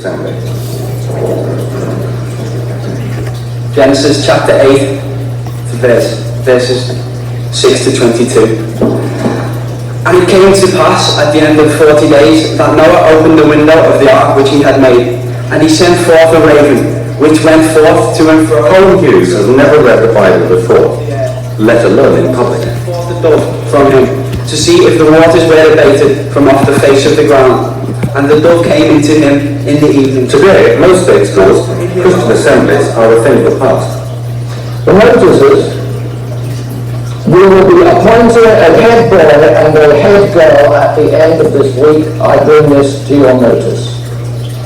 assembly. Genesis chapter 8, verses 6 to 22. And it came to pass at the end of 40 days that Noah opened the window of the ark which he had made, and he sent forth a raven, which went forth to and fro. Colin Hughes has never read the Bible before, let alone in public. Forth the dove from him, to see if the waters were abated from off the face of the ground. And the dove came into him in the evening. Today, at most state schools, Christian assemblies are a thing of the past. The notices, we will be appointing a head boy and a head girl at the end of this week. I bring this to your notice.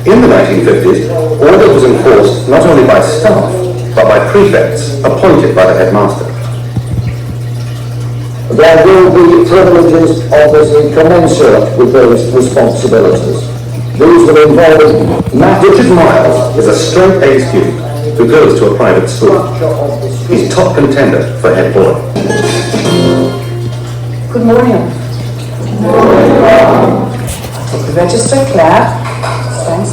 In the 1950s, order was enforced not only by staff, but by prefects appointed by the headmaster. There will be privileges obviously commensurate with those responsibilities. These will involve Richard Miles is a straight-A student who goes to a private school. He's top contender for head boy. Good morning. Take the register, Claire. Thanks.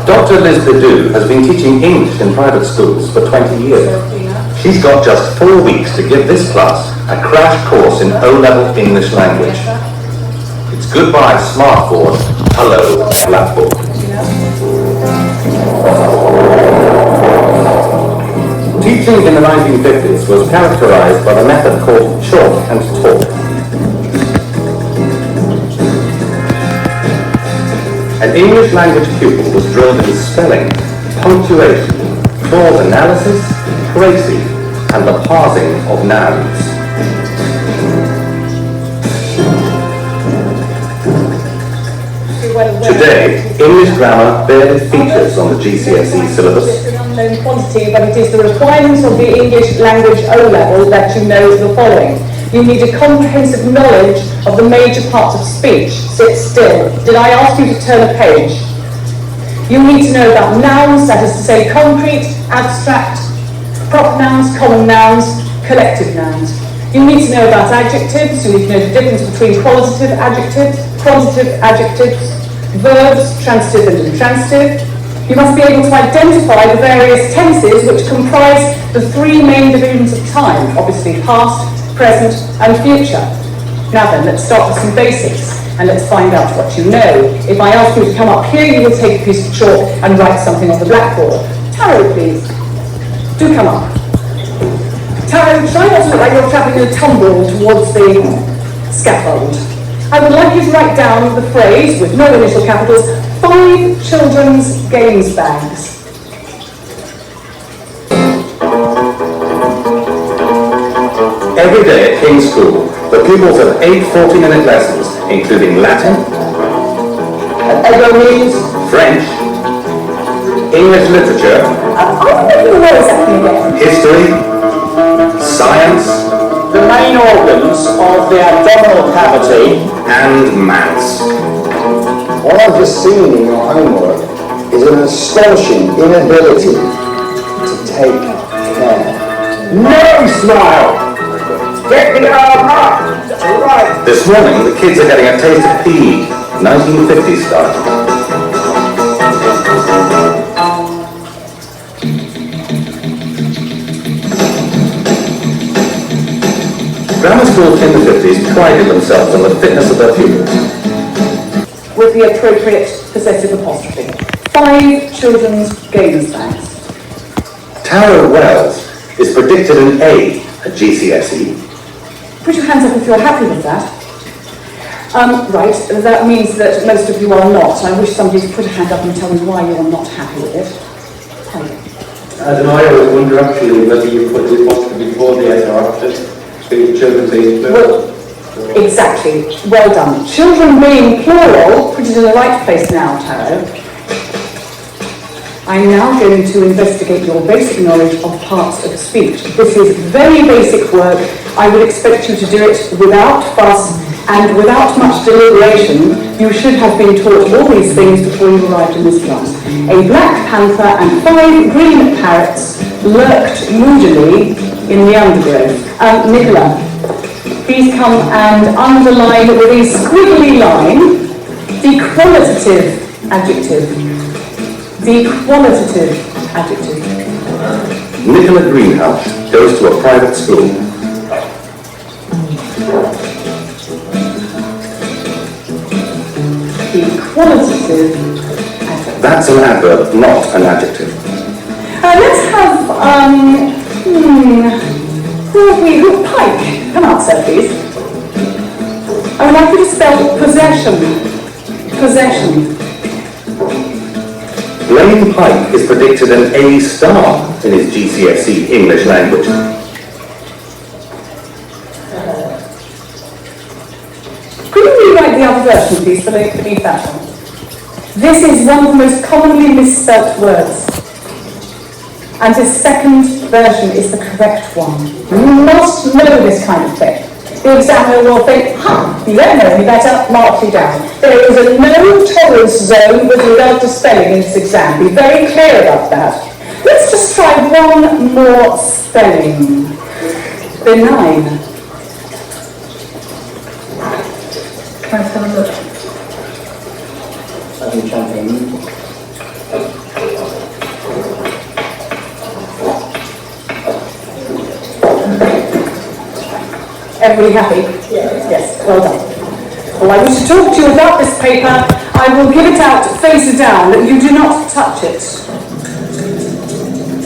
Dr. Liz Bidou has been teaching English in private schools for 20 years. She's got just 4 weeks to give this class a crash course in O-level English language. It's goodbye smartboard, hello blackboard. Teaching in the 1950s was characterized by the method called chalk and talk. An English language pupil was drilled in spelling, punctuation, clause analysis, tracing, and the parsing of nouns. Today, English grammar barely features on the GCSE syllabus. It's an unknown quantity, but it is the requirements of the English language O-level that you know the following. You need a comprehensive knowledge of the major parts of speech. Sit still. Did I ask you to turn a page? You need to know about nouns, that is to say concrete, abstract, proper nouns, common nouns, collective nouns. You need to know about adjectives. You need to know the difference between qualitative adjectives, quantitative adjectives, verbs, transitive and intransitive. You must be able to identify the various tenses which comprise the three main divisions of time, obviously past, present and future. Now then, let's start with some basics and let's find out what you know. If I ask you to come up here, you will take a piece of chalk and write something on the blackboard. Taro, please. Do come up. Taro, try not to look like you're travelling in a tumble towards the scaffold. I would like you to write down the phrase, with no initial capitals, 5 children's games bags. Every day at King's School, the pupils have 8 40-minute lessons, including Latin, Egoese, French, English literature, history, science, the main organs of the abdominal cavity. and maths. What I've just seen in your homework is an astonishing inability to take care. No smile! Get the arm up! Right. This morning, the kids are getting a taste of PE, 1950s style. Grammar schools in the 50s prided themselves on the fitness of their pupils. With the appropriate possessive apostrophe. 5 children's games bags. Tara Wells is predicted an A at GCSE. Put your hands up if you're happy with that. Right, that means that most of you are not. I wish somebody to put a hand up and tell me why you are not happy with it. I don't know, I always wonder actually whether you put the apostrophe before the S or after. Children's age plural. Well, exactly. Well done. Children being plural, put it in the right place now, Taro. I'm now going to investigate your basic knowledge of parts of speech. This is very basic work. I would expect you to do it without fuss and without much deliberation. You should have been taught all these things before you arrived in this class. A black panther and 5 green parrots lurked moodily in the undergrowth. Nicola, please come and underline with a squiggly line the qualitative adjective. The qualitative adjective. Nicola Greenhouse goes to a private school. The qualitative adjective. That's an adverb, not an adjective. Let's have, who have we, Pike, come answer please. I would like you to spell possession. Possession. Blaine Pike is predicted an A star in his GCSE English language. Could you rewrite the other version, please, beneath that one? This is one of the most commonly misspelt words. And his second version is the correct one. You must know this kind of thing. The examiner will think, you don't know any better, mark you down. There is a no tolerance zone with regard to spelling in this exam. Be very clear about that. Let's just try one more spelling. Benign. Let's have a look. Everybody happy? Yes, well done. Well, I wish to talk to you about this paper. I will give it out face down. You do not touch it.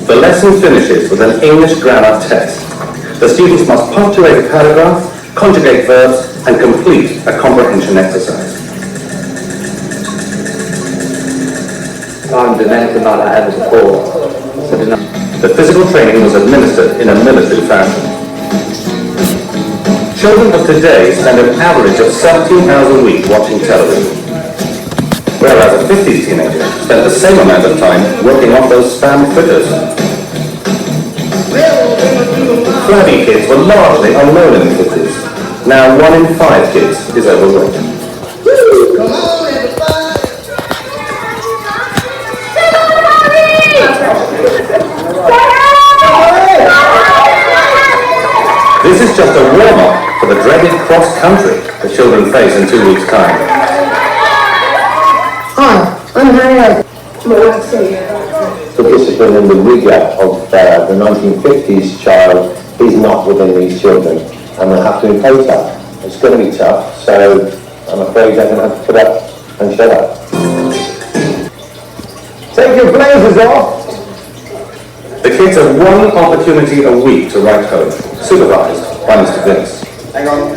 The lesson finishes with an English grammar test. The students must punctuate a paragraph, conjugate verbs, and complete a comprehension exercise. Can't do anything like that ever before. The physical training was administered in a military fashion. Children of today spend an average of 17 hours a week watching television, whereas a 50s teenager spent the same amount of time working off those spam fritters. Flabby kids were largely unknown in the 50s. Now 1 in 5 kids is overweight. Come on, everybody! This is just a warm-up for the dreaded cross-country the children face in 2 weeks' time. Hi, I'm Harriet. The discipline and the rigour of the 1950s child is not within these children, and we'll have to impose that. It's going to be tough, so I'm afraid they're going to have to put up and shut up. Take your blazers off! The kids have 1 opportunity a week to write home, supervised by Mr. Vince. Hang on.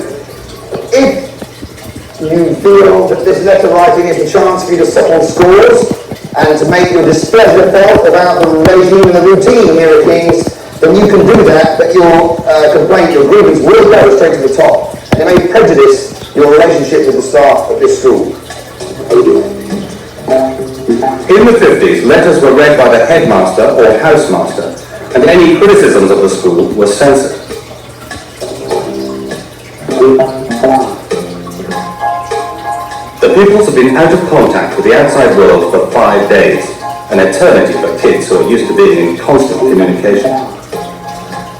If you feel that this letter writing is a chance for you to settle scores and to make your displeasure felt about the regime and the routine here at King's, then you can do that, but your complaint, your grievance will go straight to the top. And it may prejudice your relationship with the staff at this school. In the 50s, letters were read by the headmaster or housemaster, and any criticisms of the school were censored. The pupils have been out of contact with the outside world for 5 days, an eternity for kids who are used to being in constant communication.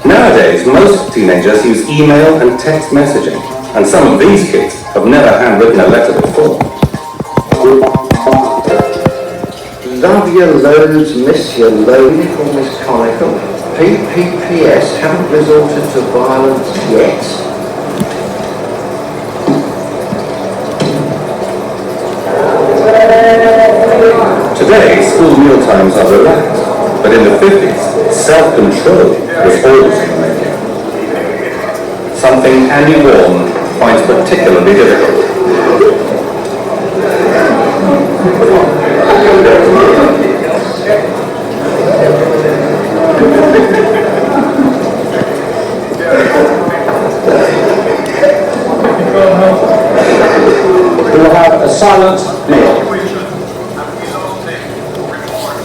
Nowadays, most teenagers use email and text messaging, and some of these kids have never handwritten a letter before. Love you loads, miss you loads, from Miss Conical. PPPS, haven't resorted to violence yet. Today, school mealtimes are relaxed, but in the 50s, self-control was always in the making. Something Andy Warren finds particularly difficult. We will have a silent meal.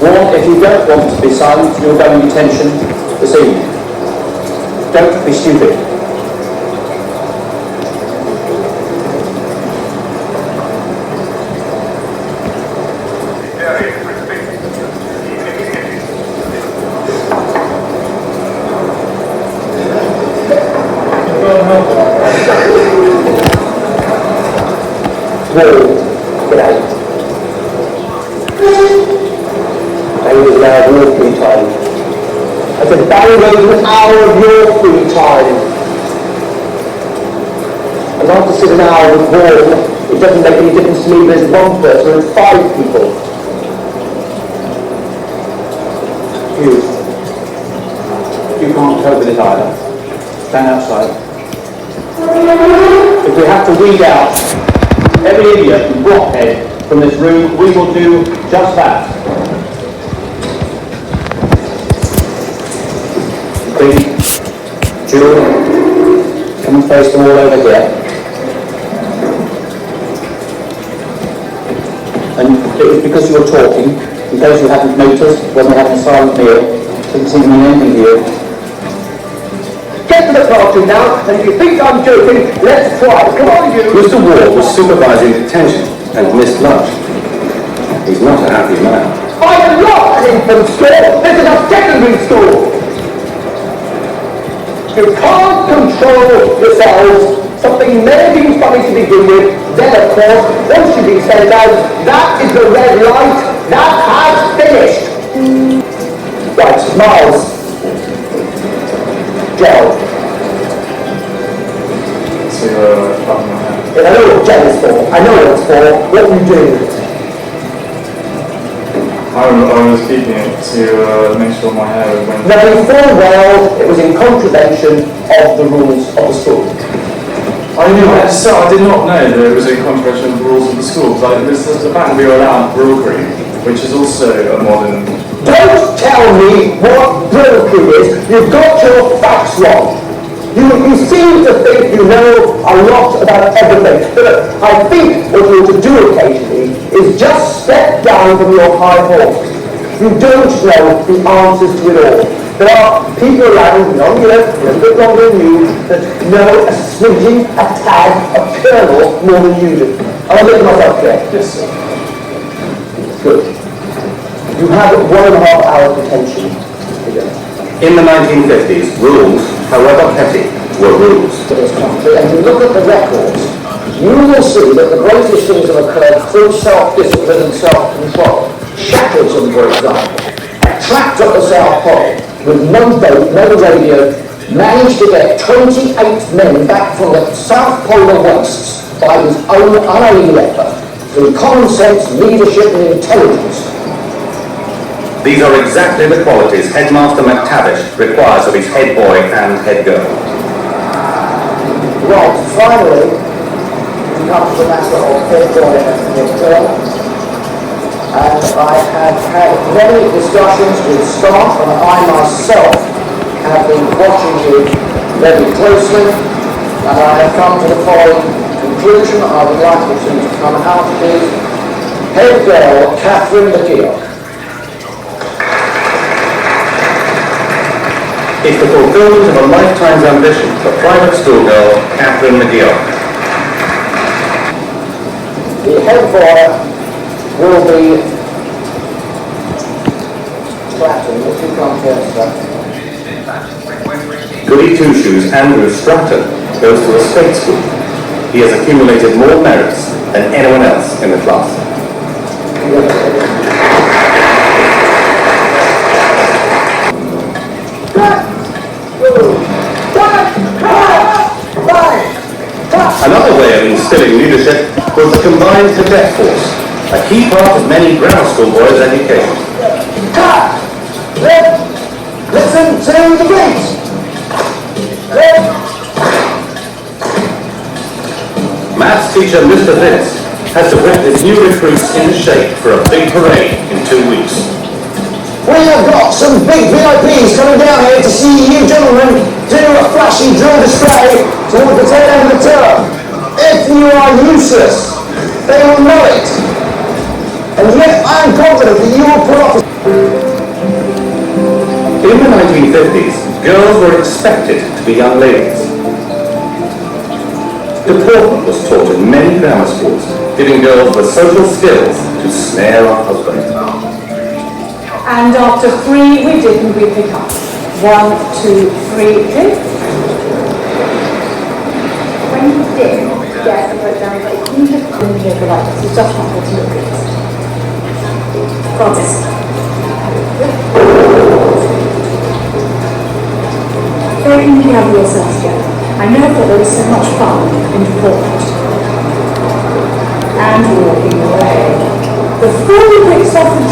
Warren, if you don't want to be silent, you'll go in detention this evening. Don't be stupid. Wall, get out. is an hour of your free time. I said Barry Road is an hour of your free time. And not to sit an hour with Vaughan, it doesn't make any difference to me if there's one person or 5 people. You can't cope with it either. Stand outside. If we have to weed out every idiot and blockhead from this room, we will do just that. Please, Julie, come and face them all over here. And it was because you were talking, in case you hadn't noticed, when we had a silent meal, didn't seem to mean anything to you. Get to the party now, and if you think I'm joking, let's try. Come on, you! Mr. Ward was supervising detention and missed lunch. He's not a happy man. I'm not an infant school! This is a secondary school! You can't control yourselves. Something may have been funny to begin with, then of course, once you've been sent out, that is the red light. That has finished. Right, Miles. Joe. I know what Joe is for. I know what it's for. What are you doing with it? I was keeping it to make sure my hair went. Knowing full well it was in contravention of the rules of the school. I did not know that it was in contravention of the rules of the school. Like, this is the fact we were allowed brewery, which is also a modern. Don't tell me what brewery is. You've got your facts wrong. You seem to think you know a lot about everything, but I think what you ought to do occasionally is just step down from your high horse. You don't know the answers to it all. There are people around, younger, a little bit longer than you, that know a smidgen, a tad, a kernel more than you do. I'll make myself clear. Yes, sir. Good. You have 1.5 hours detention. In the 1950s, rules, however petty, were rules. For this country, and you look at the records, you will see that the greatest things have occurred through self-discipline and self-control. Shackleton, for example, trapped at the South Pole with no boat, no radio, managed to get 28 men back from the South Polar wastes by his own unaided effort through common sense, leadership and intelligence. These are exactly the qualities Headmaster McTavish requires of his head boy and head girl. Right, finally, we come to the matter of head boy and head girl. And I have had many discussions with staff, and I myself have been watching you very closely, and I have come to the following conclusion. I would like you to come out with head girl Catherine McGeoch. It's the fulfillment of a lifetime's ambition for private schoolgirl Catherine McGeoch. The head boy will be Stratton. If you come here, Stratton. Goody Two-Shoes Andrew Stratton goes to a state school. He has accumulated more merits than anyone else in the class. Another way of instilling leadership was the combined cadet force, a key part of many grammar school boys' education. Listen to the beat. Maths teacher Mr. Vince has to whip his new recruits in shape for a big parade in 2 weeks. We have got some big VIPs coming down here to see you gentlemen do a flashy drill display towards the tail end of the term. If you are useless, they will know it. And yet I am confident that you will pull off. In the 1950s, girls were expected to be young ladies. Deportment was taught in many grammar schools, giving girls the social skills to snare a husband. And after 3, we did and we pick up. 1, 2, 3, okay? When you did get a breakdown, but you just In here for like this, it's just not what to look at. Promise. think you have yourself together. I never thought there was so much fun in thought. And walking away. The fool picks off the